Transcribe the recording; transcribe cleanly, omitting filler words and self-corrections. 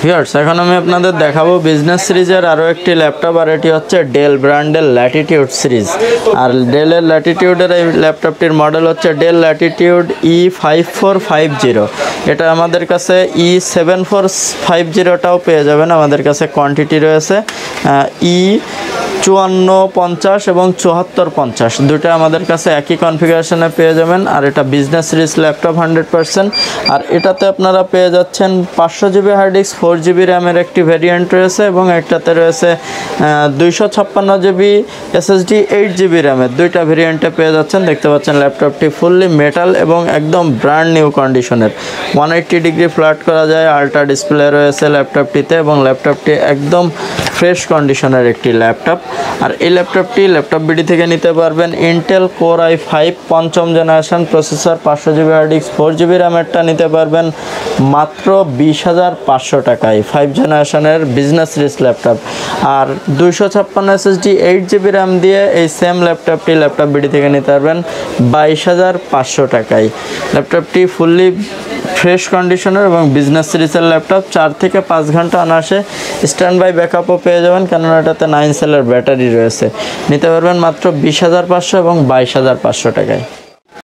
Viewers, এখন আমি আপনাদের দেখাবো বিজনেস সিরিজের আরও একটি ল্যাপটপ, আর এটি হচ্ছে ডেল ব্র্যান্ডের ল্যাটিটিউড সিরিজ। আর ডেলের ল্যাটিটিউডের এই ল্যাপটপটির মডেল হচ্ছে ডেল ল্যাটিটিউড E5450। এটা আমাদের কাছে E7450টাও পেয়ে যাবেন, আমাদের কাছে কোয়ান্টিটি রয়েছে E5450 এবং 7450, দুটো আমাদের কাছে একই কনফিগারেশনে পেয়ে যাবেন। আর এটা বিজনেস সিরিজ ল্যাপটপ 100%। আর এটাতে আপনারা পেয়ে যাচ্ছেন 500 জিবি হার্ড ডিস্ক, 4 জিবি র্যামের একটি ভ্যারিয়েন্ট রয়েছে, এবং একটাতে রয়েছে 256 জিবি SSD, 8 জিবি র্যামের, দুইটা ভ্যারিয়েন্টে পেয়ে যাচ্ছেন। দেখতে পাচ্ছেন ল্যাপটপটি ফুললি মেটাল এবং একদম ব্র্যান্ড নিউ কন্ডিশনের। 180 ডিগ্রি ফ্ল্যাট করা যায়, আল্ট্রা ডিসপ্লে রয়েছে ল্যাপটপটিতে, এবং ল্যাপটপটি একদম ফ্রেশ কন্ডিশনের একটি ল্যাপটপ। আর এই ল্যাপটপটি ল্যাপটপbd থেকে নিতে পারবেন। ইন্টেল কোর i5 পঞ্চম generation processor, 500 GB hard disk, 4 GB র্যামেরটা নিতে পারবেন মাত্র 20,500 টাকায়, 5 জেনারেশনের বিজনেস সিরিজ ল্যাপটপ। আর 256 SSD, 8 জিবি র্যাম দিয়ে এই সেম ল্যাপটপটি ল্যাপটপbd থেকে নিতে পারবেন 22,500 টাকায়। ল্যাপটপটি ফুললি ফ্রেশ কন্ডিশনের এবং বিজনেস সিরিজের ল্যাপটপ। 4 থেকে 5 ঘন্টা অনায়াসে স্ট্যান্ড বাই ব্যাকআপও পেয়ে যাবেন, কেননা এটাতে 9 সেলের ব্যাটারি রয়েছে। নিতে পারবেন মাত্র 20,500 এবং 22,500 টাকায়।